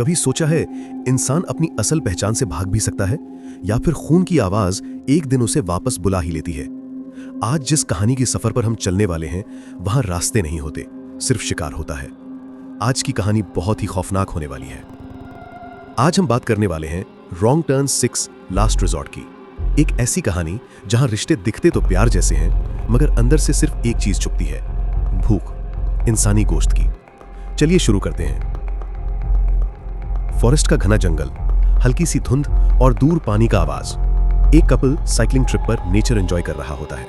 कभी सोचा है इंसान अपनी असल पहचान से भाग भी सकता है या फिर खून की आवाज एक दिन उसे वापस बुला ही लेती है। आज जिस कहानी के सफर पर हम चलने वाले हैं वहां रास्ते नहीं होते, सिर्फ शिकार होता है। आज की कहानी बहुत ही खौफनाक होने वाली है। आज हम बात करने वाले हैं रॉन्ग टर्न 6 लास्ट रिजॉर्ट की। एक ऐसी कहानी जहां रिश्ते दिखते तो प्यार जैसे हैं मगर अंदर से सिर्फ एक चीज छुपती है, भूख, इंसानी गोश्त की। चलिए शुरू करते हैं। फॉरेस्ट का घना जंगल, हल्की सी धुंध और दूर पानी का आवाज। एक कपल साइकिलिंग ट्रिप पर नेचर एंजॉय कर रहा होता है।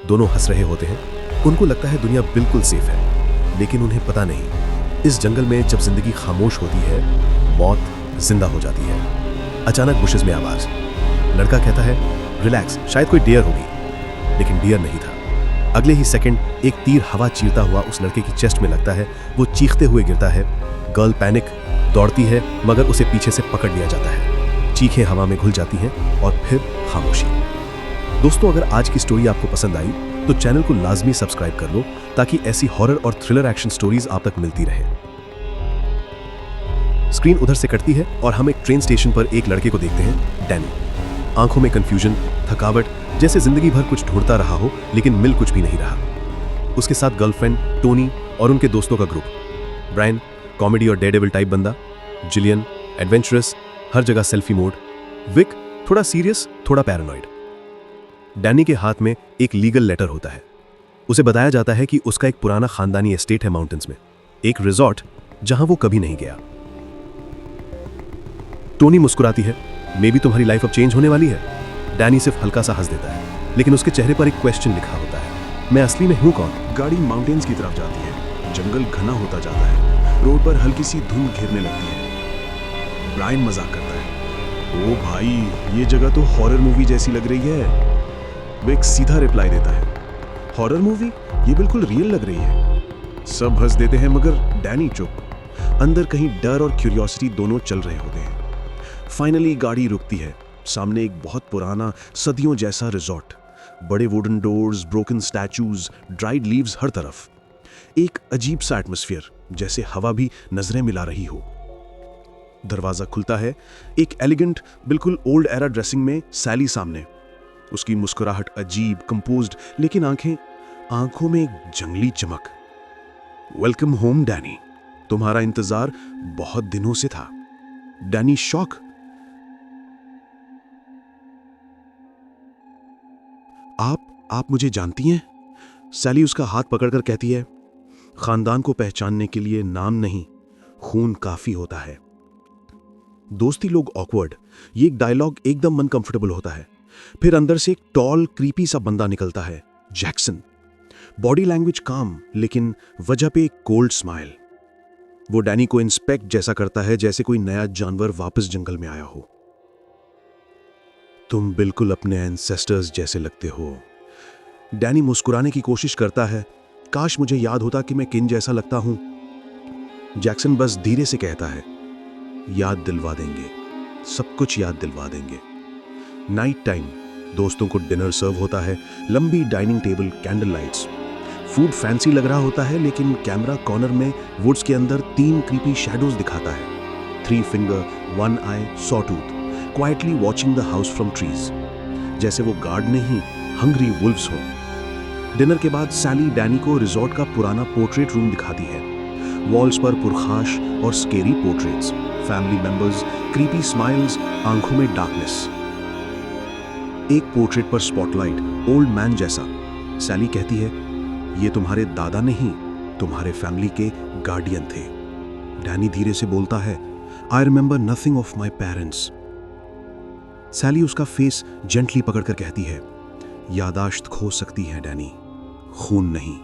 दोनों हंस रहे होते हैं। उनको लगता है दुनिया बिल्कुल सेफ है, लेकिन उन्हें पता नहीं इस जंगल में जब जिंदगी खामोश होती है, मौत जिंदा हो जाती है। अचानक बुशेस में आवाज। लड़का कहता है रिलैक्स, शायद कोई डियर होगी, लेकिन डियर नहीं था। अगले ही सेकंड एक तीर हवा चीरता हुआ उस लड़के की चेस्ट में लगता है। वो चीखते हुए गिरता है। गर्ल पैनिक, दौड़ती है मगर उसे पीछे से पकड़ लिया जाता है। चीखें हवा में घुल जाती हैं और फिर खामोशी। दोस्तों, अगर आज की स्टोरी आपको पसंद आई तो चैनल को लाजमी सब्सक्राइब कर लो ताकि ऐसी हॉरर और थ्रिलर एक्शन स्टोरीज आप तक मिलती रहे। स्क्रीन उधर से कटती है और हम एक ट्रेन स्टेशन पर एक लड़के को देखते हैं, डैनी। आंखों में कंफ्यूजन, थकावट, जैसे जिंदगी भर कुछ ढूंढता रहा हो लेकिन मिल कुछ भी नहीं रहा। उसके साथ गर्लफ्रेंड टोनी और उनके दोस्तों का ग्रुप। ब्रायन कॉमेडी और डेयरडेविल टाइप बंदा, जिलियन एडवेंचरस, हर जगह सेल्फी मोड, विक थोड़ा सीरियस, थोड़ा पैरानॉइड। डैनी के हाथ में एक लीगल लेटर होता है। उसे बताया जाता है कि उसका एक पुराना खानदानी एस्टेट है माउंटेन्स में, एक रिजॉर्ट जहां वो कभी नहीं गया। टोनी मुस्कुराती है, मे बी तुम्हारी लाइफ अब चेंज होने वाली है। डैनी सिर्फ हल्का सा हंस देता है, लेकिन उसके चेहरे पर एक क्वेश्चन लिखा होता है, मैं असली में हूं कौन? गाड़ी माउंटेन्स की तरफ जाती है। जंगल घना होता जाता है। रोड पर हल्की सी धुंध घिरने लगती है। ब्रायन मजाक करता है, ओ भाई, ये जगह तो हॉरर मूवी जैसी लग रही है। विक सीधा रिप्लाई देता है, हॉरर मूवी? ये बिल्कुल रियल लग रही है। सब हंस देते हैं मगर डैनी चुप। अंदर कहीं डर और क्यूरियोसिटी दोनों चल रहे होते हैं। फाइनली गाड़ी रुकती है। सामने एक बहुत पुराना, सदियों जैसा रिजॉर्ट। बड़े wooden doors, broken statues, dried leaves her तरफ। एक अजीब सा एटमॉस्फेयर, जैसे हवा भी नजरें मिला रही हो। दरवाजा खुलता है। एक एलिगेंट, बिल्कुल ओल्ड एरा ड्रेसिंग में सैली सामने। उसकी मुस्कुराहट अजीब, कंपोज्ड, लेकिन आंखों में एक जंगली चमक। वेलकम होम डैनी, तुम्हारा इंतजार बहुत दिनों से था। Danny shock. आप मुझे जानती हैं? सैली उसका हाथ पकड़कर कहती है, खानदान को पहचानने के लिए नाम नहीं, खून काफी होता है। दोस्ती लोग ऑकवर्ड। ये एक डायलॉग एकदम अनकंफर्टेबल होता है। फिर अंदर से एक टॉल, क्रीपी सा बंदा निकलता है, जैक्सन। बॉडी लैंग्वेज काम, लेकिन वजह पे एक कोल्ड स्माइल। वो डैनी को इंस्पेक्ट जैसा करता है, जैसे कोई नया जानवर वापस जंगल में आया हो। तुम बिल्कुल अपने एंसेस्टर्स जैसे लगते हो। डैनी मुस्कुराने की कोशिश करता है, काश मुझे याद होता कि मैं किन जैसा लगता हूं। जैक्सन बस धीरे से कहता है, याद दिलवा देंगे, सब कुछ याद दिलवा देंगे। नाइट टाइम, दोस्तों को डिनर सर्व होता है। लंबी dining table, candle lights. Food fancy लग रहा होता है, लेकिन कैमरा कॉर्नर में वुड्स के अंदर 3 क्रीपी शैडोज दिखाता है। 3 finger, 1 I, saw tooth, quietly watching the house from trees. जैसे वो गार्ड नहीं, हंग्री वुल्व्स हो। डिनर के बाद सैली डैनी को रिजॉर्ट का पुराना पोर्ट्रेट रूम दिखाती है। वॉल्स पर पुरखाश और scary portraits, family members, creepy smiles, आंखों में डार्कनेस। एक पोर्ट्रेट पर स्पॉटलाइट, ओल्ड मैन जैसा। सैली कहती है, ये तुम्हारे दादा नहीं, तुम्हारे फैमिली के गार्डियन थे। डैनी धीरे से बोलता है, I remember nothing of my parents. Sally उसका फेस जेंटली पकड़कर कहती है, यादाश्त खो सकती है डैनी, खून नहीं।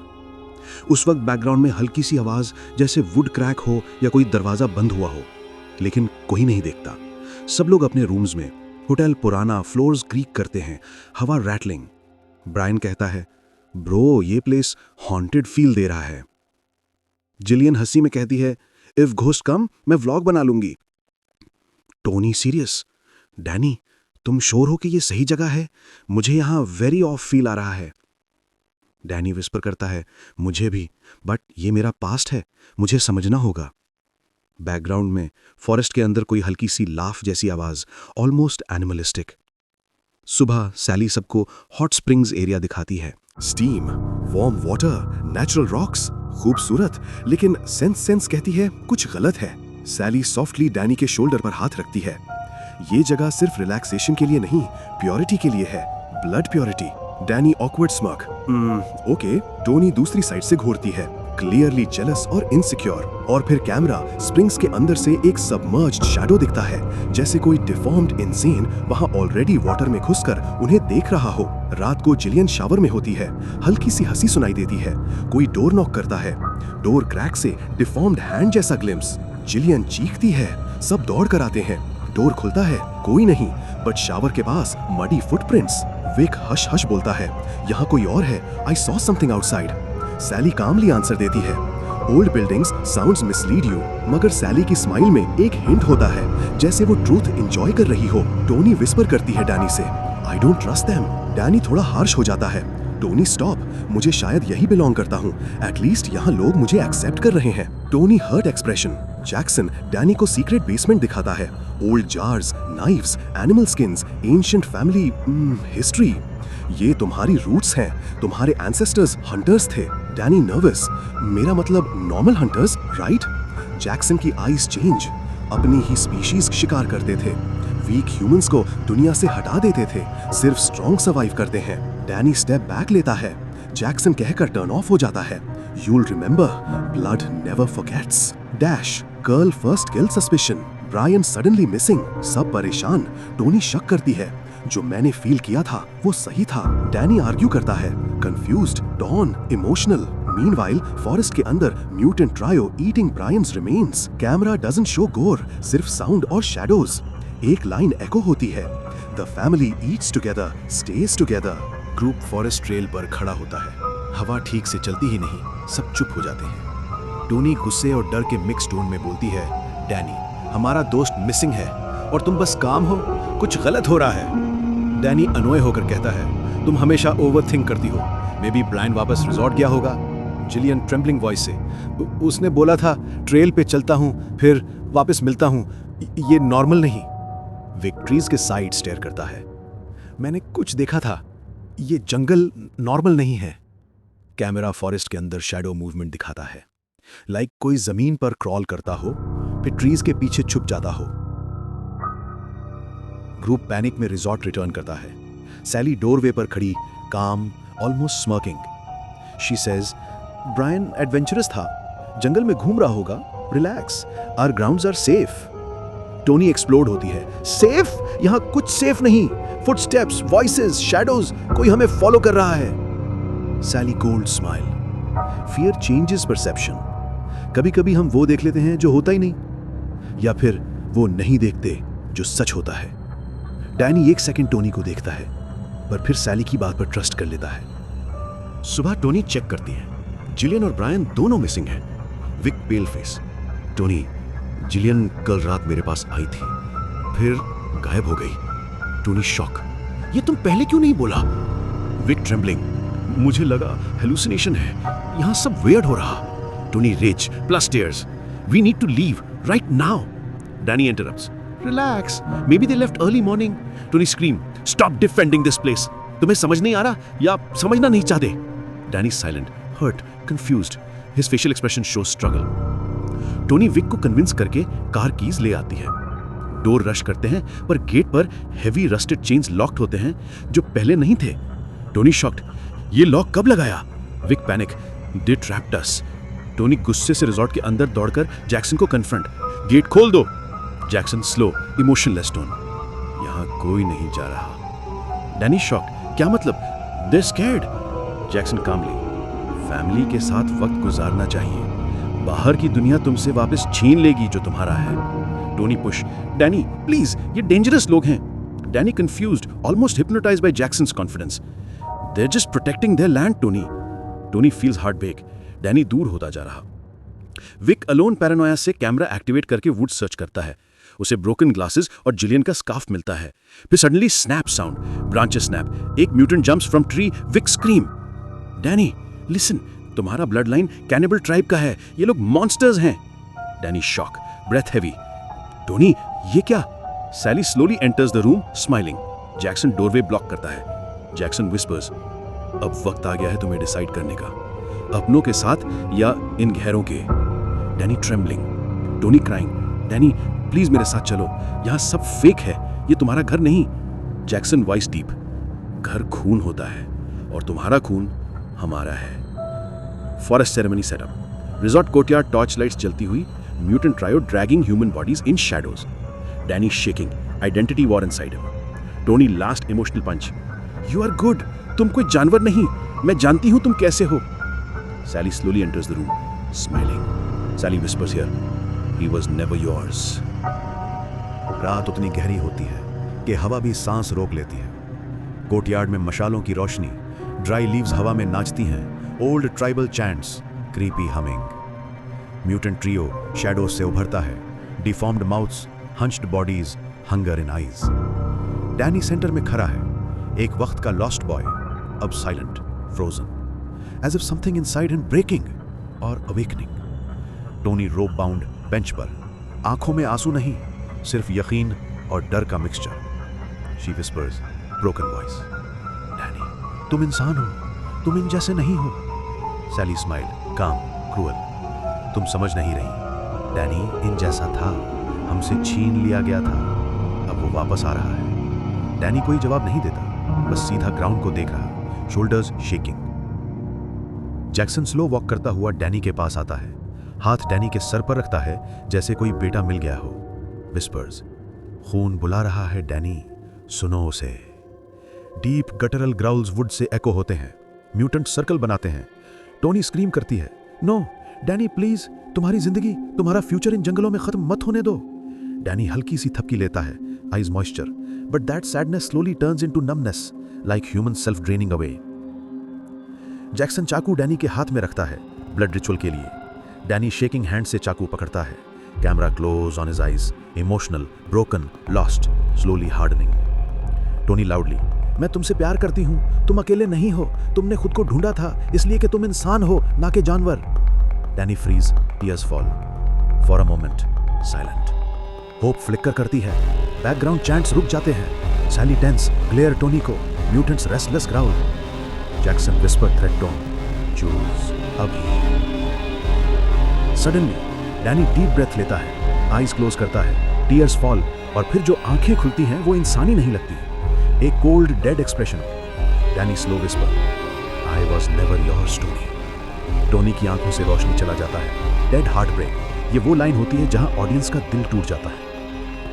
उस वक्त बैकग्राउंड में हल्की सी आवाज, जैसे वुड क्रैक हो या कोई दरवाजा बंद हुआ हो, लेकिन कोई नहीं देखता। सब लोग अपने रूम्स में। होटल पुराना, फ्लोर्स क्रीक करते हैं, हवा रैटलिंग। ब्रायन कहता है, ब्रो, ये प्लेस हॉन्टेड फील दे रहा है। जिलियन हंसी में कहती है, इफ घोस्ट कम, मैं व्लॉग बना लूंगी। टोनी सीरियस, डैनी, तुम श्योर हो कि ये सही जगह है? मुझे यहां वेरी ऑफ फील आ रहा है। डैनी विस्पर करता है, मुझे भी, बट ये मेरा पास्ट है, मुझे समझना होगा। बैकग्राउंड में फॉरेस्ट के अंदर कोई हल्की सी लाफ जैसी आवाज, ऑलमोस्ट एनिमलिस्टिक। सुबह सैली सबको हॉट स्प्रिंग्स एरिया दिखाती है। Steam, warm water, natural rocks, खूबसूरत, लेकिन सेंस कहती है कुछ गलत है। सैली सॉफ्टली डैनी के शोल्डर पर हाथ रखती है। ये जगह सिर्फ रिलैक्सेशन के लिए नहीं, प्योरिटी के लिए है, blood purity. Danny awkward smirk, okay. Tony दूसरी साइड से घूरती है, क्लियरली जेलस और इनसिक्योर। और फिर कैमरा स्प्रिंग्स के अंदर से एक सबमर्ज्ड शैडो दिखता है, जैसे कोई डिफॉर्म्ड इंसेन वहां ऑलरेडी वाटर में घुसकर उन्हें देख रहा हो। रात को जिलियन शावर में होती है, हल्की सी हंसी सुनाई देती है। कोई डोर नॉक करता है, डोर क्रैक से डिफॉर्म्ड हैंड जैसा ग्लिम्स। जिलियन चीखती है, सब दौड़ कर आते हैं। डोर खुलता है, कोई नहीं, बट शावर के पास muddy footprints. Vic hush hush बोलता है, यहाँ कोई और है, I saw something outside. Sally calmly answer देती है, old buildings sounds mislead you. मगर सैली की स्माइल में एक हिंट होता है, जैसे वो ट्रूथ एंजॉय कर रही हो। टोनी विस्पर करती है डैनी से, I don't trust them. Danny थोड़ा हार्श हो जाता है, टोनी स्टॉप, मुझे शायद यही बिलोंग करता हूँ, एटलीस्ट यहाँ लोग मुझे एक्सेप्ट कर रहे हैं। Tony hurt expression. Jackson Danny को सीक्रेट बेसमेंट दिखाता है, old jars, knifes, animal skins, ancient family history. ये तुम्हारी रूट्स हैं, तुम्हारे एंसेस्टर्स हंटर्स थे। डैनी नर्वस, मेरा मतलब नॉर्मल हंटर्स, राइट? जैक्सन की आईज चेंज, अपनी ही स्पीशीज शिकार करते थे, वीक ह्यूमंस को दुनिया से हटा देते थे, सिर्फ स्ट्रॉन्ग सर्वाइव करते हैं। डैनी स्टेप बैक लेता है, जैक्सन कहकर टर्न ऑफ हो जाता है, you'll remember, blood never forgets. Dash, curl first kill suspicion, Brian suddenly missing, सब परेशान। टोनी शक करती है, जो मैंने फील किया था वो सही था। डैनी आर्ग्यू करता है, confused, down, emotional. Meanwhile forest के अंदर mutant trio eating brains remains. Camera doesn't show gore, सिर्फ साउंड और शैडोज। एक लाइन एको होती है, the family eats together, stage together. Group forest trail पर खड़ा होता है, हवा ठीक से चलती ही नहीं, सब चुप हो जाते हैं। टोनी गुस्से और डर के मिक्स टोन में बोलती है, डैनी, हमारा दोस्त मिसिंग है और तुम बस काम हो, कुछ गलत हो रहा है। डैनी अनोय होकर कहता है, तुम हमेशा ओवरथिंक करती हो, मे बी ब्रायन वापस रिजॉर्ट गया होगा। जिलियन ट्रेम्बलिंग वॉइस से, उसने बोला था ट्रेल पे चलता हूँ फिर वापस मिलता हूँ, ये नॉर्मल नहीं। विक ट्रीज के साइड स्टेयर करता है, मैंने कुछ देखा था, ये जंगल नॉर्मल नहीं है। कैमरा फॉरेस्ट के अंदर शैडो मूवमेंट दिखाता है, लाइक कोई जमीन पर क्रॉल करता हो फिर ट्रीज के पीछे छुप जाता हो। ग्रुप पैनिक में रिजॉर्ट रिटर्न करता है। सैली डोरवे पर खड़ी, calm, almost smirking. She says, Brian adventurous था, जंगल में घूम रहा होगा, relax, our grounds are safe. Tony explode होती है, सेफ? यहां कुछ सेफ नहीं, फुटस्टेप्स, वॉइसेस, शैडोज, कोई हमें फॉलो कर रहा है। Sally cold smile, fear changes perception. कभी कभी हम वो देख लेते हैं जो होता ही नहीं, या फिर वो नहीं देखते जो सच होता है। डैनी एक सेकंड टोनी को देखता है, पर फिर सैली की बात पर ट्रस्ट कर लेता है। सुबह टोनी चेक करती है, जिलियन और ब्रायन दोनों मिसिंग हैं। Vic pale face, Tony, Jillian कल रात मेरे पास आई थी, फिर गायब हो गई। टोनी शॉक, ये तुम पहले क्यों नहीं बोला? विक ट्रेम्बलिंग, मुझे लगा हेलुसिनेशन है, यहां सब वियर्ड हो रहा। Tony rage plus tears, we need to leave right now. Danny interrupts, relax, maybe they left early morning. Tony scream, stop defending this place, तुम्हें समझ नहीं आ रहा या समझना नहीं चाहते? Danny silent, hurt, confused, his facial expression shows struggle. Tony Vic को कन्विंस करके कार कीज ले आती है। डोर रश करते हैं, पर गेट पर हेवी रस्टेड चेन्स लॉक्ड होते हैं जो पहले नहीं थे। टोनी शॉक्ड, ये लॉक कब लगाया? विक पैनिक, दे ट्रैप्ड अस। टोनी गुस्से से रिजॉर्ट के अंदर दौड़कर जैक्सन को कन्फ्रंट, गेट खोल दो। जैक्सन स्लो, इमोशनलेस टोन, यहां कोई नहीं जा रहा। डैनी शॉक्ड, क्या मतलब? दे स्कैर्ड। जैक्सन कामली, फैमिली के साथ वक्त गुजारना चाहिए, बाहर की दुनिया तुमसे वापस छीन लेगी जो तुम्हारा है। टोनी पुश, डैनी प्लीज, ये डेंजरस लोग हैं। Danny confused, almost hypnotised by Jackson's confidence. They are just protecting their land, Tony. Tony feels heartbreak, Danny दूर होता जा रहा। विक अलोन पैरानोया से कैमरा एक्टिवेट करके वुड सर्च करता है। उसे ब्रोकन ग्लासेस और जिलियन का स्कार्फ मिलता है। फिर suddenly snap sound, branches snap, एक mutant jumps from tree, Vic scream, Danny listen, तुम्हारा ब्लड लाइन कैनिबल ट्राइब का है, ये लोग मॉन्स्टर्स हैं। Danny shock, breath heavy. Tony, ये क्या? सैली slowly enters the room, smiling. Jackson doorway block करता है. जैक्सन whispers, अब वक्त आ गया है तुम्हें डिसाइड करने का, अपनों के साथ या इन घरों के. Danny trembling. Tony crying, Danny please मेरे साथ चलो, यहाँ सब फेक है, ये तुम्हारा घर नहीं. जैक्सन वॉइस डीप, घर खून होता है और तुम्हारा खून हमारा है. Forest ceremony setup. Resort courtyard, torch lights जलती हुई, mutant trio dragging human bodies in shadows. Danny shaking, identity war inside him. Tony last emotional punch, you are good, तुम कोई जानवर नहीं, मैं जानती हूं तुम कैसे हो. Sally slowly enters the room, smiling. Sally whispers here, he was never yours. रात उतनी गहरी होती है कि हवा भी सांस रोक लेती है. कोर्टयार्ड में मशालों की रोशनी, ड्राई लीव्स हवा में नाचती हैं. Old tribal chants, creepy humming. Mutant trio shadows से उभरता है. Deformed mouths, hunched bodies, hunger in eyes. Danny centre में खड़ा है, एक वक्त का लॉस्ट बॉय, अब silent, frozen, as if something inside him breaking और awakening. Tony rope bound bench पर, आंखों में आंसू नहीं, सिर्फ यकीन और डर का mixture. She whispers, broken voice, Danny तुम इंसान हो, तुम इन जैसे नहीं हो. सैली स्माइल, काम, क्रूअल, तुम समझ नहीं रही. डैनी इन जैसा था, हमसे छीन लिया गया था, अब वो वापस आ रहा है. डैनी कोई जवाब नहीं देता, बस सीधा ग्राउंड को देख रहा, shoulders shaking. Jackson slow walk करता हुआ डैनी के पास आता है, हाथ डैनी के सर पर रखता है जैसे कोई बेटा मिल गया हो. विस्पर्स, खून बुला रहा है डैनी, सुनो उसे. डीप गटरल ग्राउल्स वुड से एको होते हैं. म्यूटेंट सर्कल बनाते हैं. टोनी स्क्रीम करती है, नो डैनी प्लीज, तुम्हारी जिंदगी, तुम्हारा फ्यूचर इन जंगलों में खत्म मत होने दो. डैनी हल्की सी थपकी लेता है, eyes moisture, but that sadness slowly turns into numbness, like human self draining away. Jackson चाकू डैनी के हाथ में रखता है, ब्लड रिचुअल के लिए. डैनी शेकिंग हैंड से चाकू पकड़ता है. Camera close on his eyes, emotional, broken, lost, slowly hardening. Tony loudly, मैं तुमसे प्यार करती हूं, तुम अकेले नहीं हो, तुमने खुद को ढूंढा था इसलिए कि तुम इंसान हो, ना कि जानवर. Danny freeze, tears fall. For a moment silent. Hope flicker करती है, बैकग्राउंड चैंट्स रुक जाते हैं. सैली टेंस, ग्लेयर टोनी को, mutants restless growl. Jackson whisper threat tone, choose अभी. सडनली डैनी डीप ब्रेथ लेता है, आईज क्लोज करता है, टीयर्स फॉल, और फिर जो आंखें खुलती हैं वो इंसानी नहीं लगती, एक cold dead expression. Danny slow whisper, I was never yours Tony. Tony की आंखों से रोशनी चला जाता है. डेड हार्ट ब्रेक, ये वो लाइन होती है जहां ऑडियंस का दिल टूट जाता है.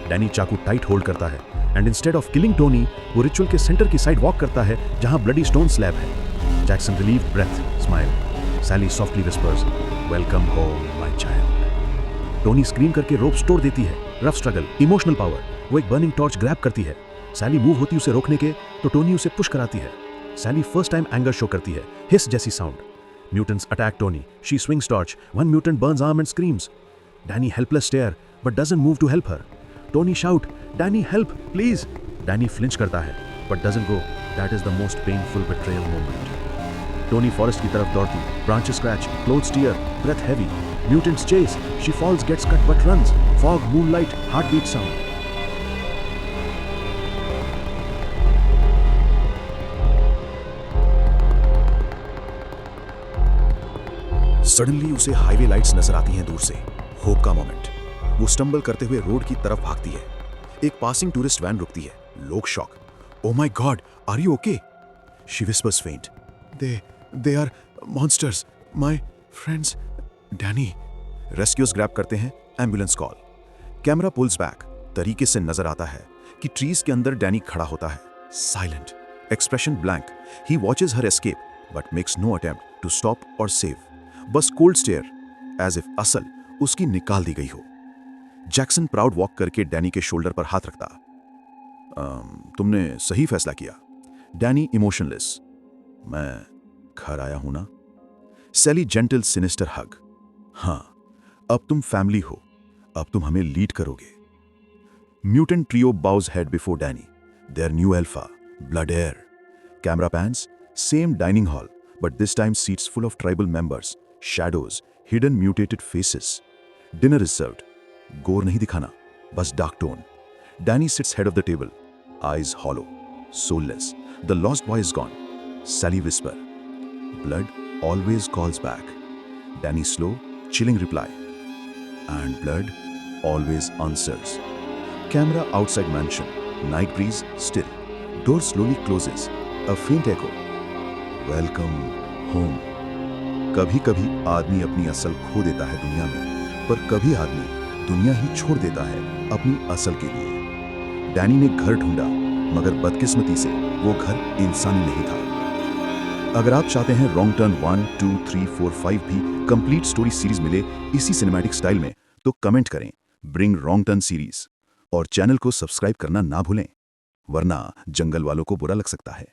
डैनी चाकू टाइट होल्ड करता है, and instead of killing Tony, वो रिचुअल के सेंटर की साइड वॉक करता है जहां ब्लडी स्टोन स्लैब है. Jackson relieve breath, smile. Sally softly whispers, welcome home my child. Tony scream करके रोप्स तोड़ देती है. Rough struggle, emotional power. वो एक बर्निंग टॉर्च ग्रैब करती है. सैली मूव होती उसे रोकने के, तो टोनी उसे पुश कराती है. सैली फर्स्ट टाइम एंगर शो करती है, हिस जैसी sound. Mutants attack Tony, she swings torch, one mutant Burns arm and screams. Danny helpless stare, but doesn't move to help her. Tony shout, Danny help, please. Danny flinch करता है, but doesn't go. That is the most painful betrayal moment. Tony forest की तरफ दौड़ती, branches scratch, clothes tear, breath heavy. Mutants chase, she falls, gets cut but runs. Fog, moonlight, heartbeat sound. Suddenly उसे highway lights नजर आती हैं दूर से. Hope का मोमेंट. वो स्टंबल करते हुए रोड की तरफ भागती है. एक पासिंग टूरिस्ट वैन रुकती है. लोग shock. Oh my god, are you okay? She whispers faint, they are monsters, my friends. Danny. Rescues grab करते हैं. Ambulance call. Camera pulls back. तरीके से नजर आता है कि ट्रीज के अंदर डैनी खड़ा होता है, silent, expression blank. He watches her escape but makes no attempt to stop और सेव. बस कोल्ड स्टेयर, एज इफ असल उसकी निकाल दी गई हो. जैक्सन प्राउड वॉक करके डैनी के शोल्डर पर हाथ रखता. तुमने सही फैसला किया. डैनी इमोशनलेस, मैं घर आया हूं ना. सैली जेंटल सिनिस्टर हग. हाँ, अब तुम फैमिली हो, अब तुम हमें लीड करोगे. Mutant trio boughs head before Danny. Their new alpha, blood air. Camera pans, same dining hall, but this time seats full of tribal members, shadows, hidden mutated faces. Dinner is served. गोर नहीं दिखाना, बस dark tone. Danny sits head of the table, eyes hollow, soulless. The lost boy is gone. Sally whisper. Blood always calls back. Danny slow, chilling reply. And blood always answers. Camera outside mansion. Night breeze still. Door slowly closes. A faint echo. Welcome home. कभी कभी आदमी अपनी असल खो देता है दुनिया में, पर कभी आदमी दुनिया ही छोड़ देता है अपनी असल के लिए। डैनी ने घर ढूंढा, मगर बदकिस्मती से वो घर इंसानी नहीं था। अगर आप चाहते हैं रॉन्ग टर्न 1, 2, 3, 4, 5 भी कंप्लीट स्टोरी सीरीज मिले इसी सिनेमैटिक स्टाइल में, तो कमेंट करें ब्रिंग रॉन्ग टर्न सीरीज, और चैनल को सब्सक्राइब करना ना भूलें, वरना जंगल वालों को बुरा लग सकता है।